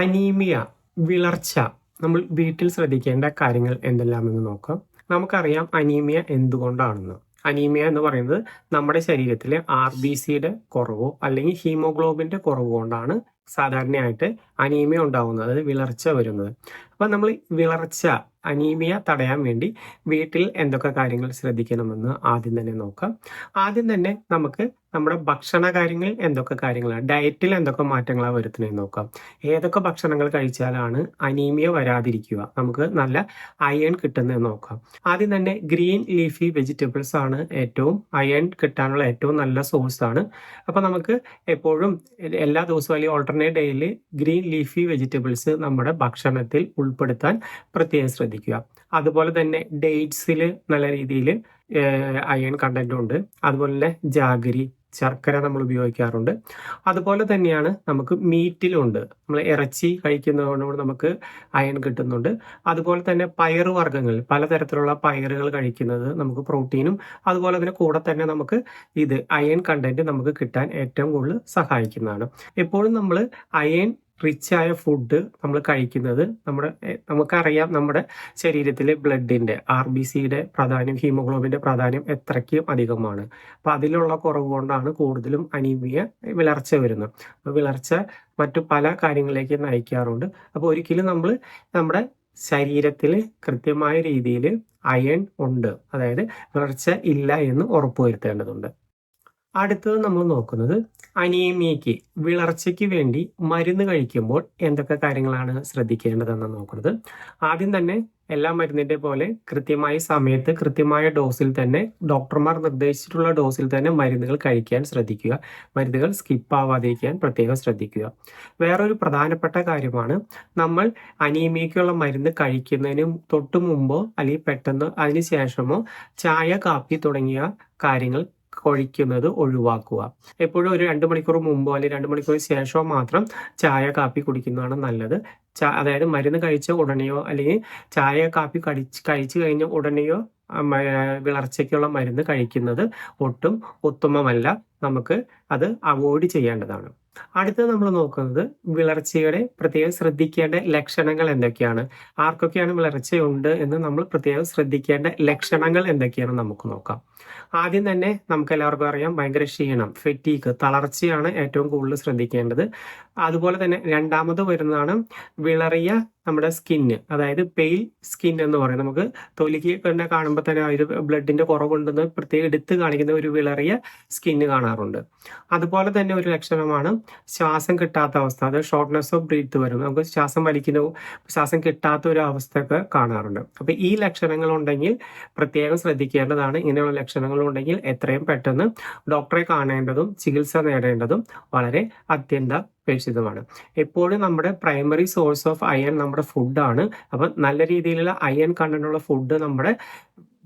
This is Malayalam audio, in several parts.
അനീമിയ, വിളർച്ച നമ്മൾ വീട്ടിൽ ശ്രദ്ധിക്കേണ്ട കാര്യങ്ങൾ എന്തെല്ലാമെന്ന് നോക്കാം. നമുക്കറിയാം അനീമിയ എന്തുകൊണ്ടാണെന്ന്. അനീമിയ എന്ന് പറയുന്നത് നമ്മുടെ ശരീരത്തിലെ RBCയുടെ കുറവോ അല്ലെങ്കിൽ ഹീമോഗ്ലോബിന്റെ കുറവ് കൊണ്ടാണ് സാധാരണയായിട്ട് അനീമിയ ഉണ്ടാവുന്നത്, അതായത് വിളർച്ച വരുന്നത്. അപ്പം നമ്മൾ വിളർച്ച, അനീമിയ തടയാൻ വേണ്ടി വീട്ടിൽ എന്തൊക്കെ കാര്യങ്ങൾ ശ്രദ്ധിക്കണമെന്ന് ആദ്യം തന്നെ നോക്കാം. ആദ്യം തന്നെ നമുക്ക് നമ്മുടെ ഭക്ഷണ കാര്യങ്ങളിൽ എന്തൊക്കെ കാര്യങ്ങളാണ്, ഡയറ്റിൽ എന്തൊക്കെ മാറ്റങ്ങളാണ് വരുത്തുന്നതെന്ന് നോക്കാം. ഏതൊക്കെ ഭക്ഷണങ്ങൾ കഴിച്ചാലാണ് അനീമിയ വരാതിരിക്കുക, നമുക്ക് നല്ല അയൺ കിട്ടുന്നത് നോക്കാം. ആദ്യം തന്നെ ഗ്രീൻ ലീഫി വെജിറ്റബിൾസ് ആണ് ഏറ്റവും അയൺ കിട്ടാനുള്ള ഏറ്റവും നല്ല സോഴ്സ് ആണ്. അപ്പോൾ നമുക്ക് എപ്പോഴും എല്ലാ ദിവസവും അല്ലെങ്കിൽ ഓൾട്ടർനേറ്റ് ഡേയിൽ ഗ്രീൻ ലീഫി വെജിറ്റബിൾസ് നമ്മുടെ ഭക്ഷണത്തിൽ ഉൾപ്പെടുത്താൻ പ്രത്യേകം ശ്രദ്ധിക്കുക. അതുപോലെ തന്നെ ഡേറ്റ്സിൽ നല്ല രീതിയിൽ അയൺ കണ്ടന്റ് ഉണ്ട്. അതുപോലെ തന്നെ ജാഗരി, ശർക്കര നമ്മൾ ഉപയോഗിക്കാറുണ്ട്. അതുപോലെ തന്നെയാണ് നമുക്ക് മീറ്റിലുണ്ട്, നമ്മൾ ഇറച്ചി കഴിക്കുന്നതുകൊണ്ട് നമുക്ക് അയൺ കിട്ടുന്നുണ്ട്. അതുപോലെ തന്നെ പയറുവർഗ്ഗങ്ങൾ, പലതരത്തിലുള്ള പയറുകൾ കഴിക്കുന്നത് നമുക്ക് പ്രോട്ടീനും അതുപോലെ തന്നെ കൂടെ തന്നെ നമുക്ക് ഇത് അയൺ കണ്ടന്റ് നമുക്ക് കിട്ടാൻ ഏറ്റവും കൂടുതൽ സഹായിക്കുന്നതാണ്. എപ്പോഴും നമ്മൾ അയൺ റിച്ച് ആയ ഫുഡ് നമ്മൾ കഴിക്കുന്നത് നമുക്കറിയാം നമ്മുടെ ശരീരത്തിലെ ബ്ലഡിന്റെ RBCയുടെ പ്രാധാന്യം, ഹീമോഗ്ലോബിന്റെ പ്രാധാന്യം എത്രയ്ക്കും അധികമാണ്. അപ്പൊ അതിലുള്ള കുറവ് കൊണ്ടാണ് കൂടുതലും അനീമിയ, വിളർച്ച വരുന്നത്. അപ്പൊ വിളർച്ച മറ്റു പല കാര്യങ്ങളിലേക്ക് നയിക്കാറുണ്ട്. അപ്പോൾ ഒരിക്കലും നമ്മൾ നമ്മുടെ ശരീരത്തിൽ കൃത്യമായ രീതിയിൽ അയൺ ഉണ്ട്, അതായത് വിളർച്ച ഇല്ല എന്ന് ഉറപ്പുവരുത്തേണ്ടതുണ്ട്. അടുത്തത് നമ്മൾ നോക്കുന്നത് അനീമിയയ്ക്ക്, വിളർച്ചയ്ക്ക് വേണ്ടി മരുന്ന് കഴിക്കുമ്പോൾ എന്തൊക്കെ കാര്യങ്ങളാണ് ശ്രദ്ധിക്കേണ്ടതെന്ന് നോക്കുന്നത്. ആദ്യം തന്നെ എല്ലാ മരുന്നിന്റെ പോലെ കൃത്യമായ സമയത്ത് കൃത്യമായ ഡോസിൽ തന്നെ, ഡോക്ടർമാർ നിർദ്ദേശിച്ചിട്ടുള്ള ഡോസിൽ തന്നെ മരുന്നുകൾ കഴിക്കാൻ ശ്രദ്ധിക്കുക. മരുന്നുകൾ സ്കിപ്പ് ആവാതിരിക്കാൻ പ്രത്യേകം ശ്രദ്ധിക്കുക. വേറൊരു പ്രധാനപ്പെട്ട കാര്യമാണ്, നമ്മൾ അനീമിയയ്ക്കുള്ള മരുന്ന് കഴിക്കുന്നതിന് തൊട്ട് മുമ്പോ അല്ലെങ്കിൽ പെട്ടെന്ന് അതിന് ശേഷമോ ചായ, കാപ്പി തുടങ്ങിയ കാര്യങ്ങൾ കഴിക്കുന്നത് ഒഴിവാക്കുക. എപ്പോഴും ഒരു 2 മണിക്കൂർ മുമ്പോ അല്ലെങ്കിൽ 2 മണിക്കൂർ ശേഷമോ മാത്രം ചായ, കാപ്പി കുടിക്കുന്നതാണ് നല്ലത്. അതായത് മരുന്ന് കഴിച്ച ഉടനെയോ അല്ലെങ്കിൽ ചായ, കാപ്പി കഴിച്ചു കഴിഞ്ഞ ഉടനെയോ വിളർച്ചയ്ക്കുള്ള മരുന്ന് കഴിക്കുന്നത് ഒട്ടും ഉത്തമമല്ല. നമുക്ക് അത് അവോയ്ഡ് ചെയ്യേണ്ടതാണ്. അടുത്തത് നമ്മൾ നോക്കുന്നത് വിളർച്ചയുടെ പ്രത്യേകം ശ്രദ്ധിക്കേണ്ട ലക്ഷണങ്ങൾ എന്തൊക്കെയാണ്, ആർക്കൊക്കെയാണ് വിളർച്ചയുണ്ട് എന്ന് നമ്മൾ പ്രത്യേകം ശ്രദ്ധിക്കേണ്ട ലക്ഷണങ്ങൾ എന്തൊക്കെയാണെന്ന് നമുക്ക് നോക്കാം. ആദ്യം തന്നെ നമുക്ക് എല്ലാവർക്കും അറിയാം, ഭയങ്കര ക്ഷീണം, ഫെറ്റീഗ്, തളർച്ചയാണ് ഏറ്റവും കൂടുതൽ ശ്രദ്ധിക്കേണ്ടത്. അതുപോലെ തന്നെ രണ്ടാമത് വരുന്നതാണ് വിളറിയ നമ്മുടെ സ്കിന്ന്, അതായത് പെയിൽ സ്കിൻ എന്ന് പറയും. നമുക്ക് തൊലിക്ക് തന്നെ കാണുമ്പോൾ തന്നെ ഒരു ബ്ലഡിന്റെ കുറവുണ്ടെന്ന് പ്രത്യേകം എടുത്ത് കാണിക്കുന്ന ഒരു വിളറിയ സ്കിന്ന് കാണാറുണ്ട്. അതുപോലെ തന്നെ ഒരു ലക്ഷണമാണ് ശ്വാസം കിട്ടാത്ത അവസ്ഥ, അത് ഷോർട്ട്നെസ് ഓഫ് ബ്രീത്ത് വരും. നമുക്ക് ശ്വാസം കിട്ടാത്ത ഒരു അവസ്ഥയൊക്കെ കാണാറുണ്ട്. അപ്പൊ ഈ ലക്ഷണങ്ങൾ ഉണ്ടെങ്കിൽ പ്രത്യേകം ശ്രദ്ധിക്കേണ്ടതാണ്. ഇങ്ങനെയുള്ള ലക്ഷണങ്ങൾ ഉണ്ടെങ്കിൽ എത്രയും പെട്ടെന്ന് ഡോക്ടറെ കാണേണ്ടതും ചികിത്സ നേടേണ്ടതും വളരെ അത്യന്താപേക്ഷിതമാണ്. എപ്പോഴും നമ്മുടെ പ്രൈമറി സോഴ്സ് ഓഫ് അയൺ നമ്മുടെ ഫുഡാണ്. അപ്പൊ നല്ല രീതിയിലുള്ള അയൺ കണ്ടന്റുള്ള ഫുഡ് നമ്മുടെ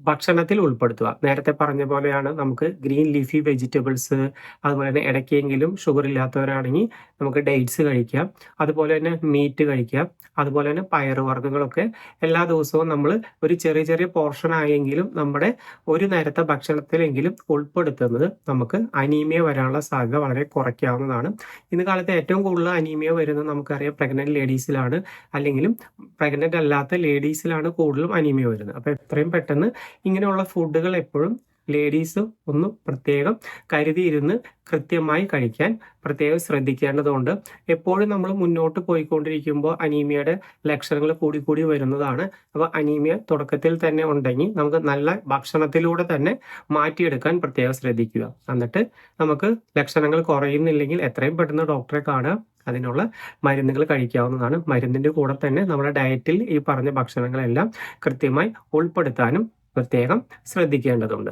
ഭക്ഷണത്തിൽ ഉൾപ്പെടുത്തുക. നേരത്തെ പറഞ്ഞ പോലെയാണ് നമുക്ക് ഗ്രീൻ ലീഫി വെജിറ്റബിൾസ്, അതുപോലെ തന്നെ ഇടയ്ക്കെങ്കിലും ഷുഗർ ഇല്ലാത്തവരാണെങ്കിൽ നമുക്ക് ഡേറ്റ്സ് കഴിക്കാം, അതുപോലെ തന്നെ മീറ്റ് കഴിക്കാം, അതുപോലെ തന്നെ പയറുവർഗ്ഗങ്ങളൊക്കെ എല്ലാ ദിവസവും നമ്മൾ ഒരു ചെറിയ ചെറിയ പോർഷൻ ആയെങ്കിലും നമ്മുടെ ഒരു നേരത്തെ ഭക്ഷണത്തിലെങ്കിലും ഉൾപ്പെടുത്തുന്നത് നമുക്ക് അനീമിയ വരാനുള്ള സാധ്യത വളരെ കുറയ്ക്കാവുന്നതാണ്. ഇന്ന് കാലത്ത് ഏറ്റവും കൂടുതൽ അനീമിയ വരുന്നത് നമുക്കറിയാം പ്രഗ്നന്റ് ലേഡീസിലാണ്, അല്ലെങ്കിലും പ്രഗ്നന്റ് അല്ലാത്ത ലേഡീസിലാണ് കൂടുതലും അനീമിയ വരുന്നത്. അപ്പൊ എത്രയും പെട്ടെന്ന് ഇങ്ങനെയുള്ള ഫുഡുകൾ എപ്പോഴും ലേഡീസ് ഒന്ന് പ്രത്യേകം കരുതിയിരുന്ന് കൃത്യമായി കഴിക്കാൻ പ്രത്യേകം ശ്രദ്ധിക്കേണ്ടതുണ്ട്. എപ്പോഴും നമ്മൾ മുന്നോട്ട് പോയിക്കൊണ്ടിരിക്കുമ്പോൾ അനീമിയയുടെ ലക്ഷണങ്ങൾ കൂടി വരുന്നതാണ്. അപ്പോൾ അനീമിയ തുടക്കത്തിൽ തന്നെ ഉണ്ടെങ്കിൽ നമുക്ക് നല്ല ഭക്ഷണത്തിലൂടെ തന്നെ മാറ്റിയെടുക്കാൻ പ്രത്യേകം ശ്രദ്ധിക്കുക. എന്നിട്ട് നമുക്ക് ലക്ഷണങ്ങൾ കുറയുന്നില്ലെങ്കിൽ എത്രയും പെട്ടെന്ന് ഡോക്ടറെ കാണുക, അതിനുള്ള മരുന്നുകൾ കഴിക്കാവുന്നതാണ്. മരുന്നിന്റെ കൂടെ തന്നെ നമ്മുടെ ഡയറ്റിൽ ഈ പറഞ്ഞ ഭക്ഷണങ്ങളെല്ലാം കൃത്യമായി ഉൾപ്പെടുത്താനും പ്രത്യേകം ശ്രദ്ധിക്കേണ്ടതുണ്ട്.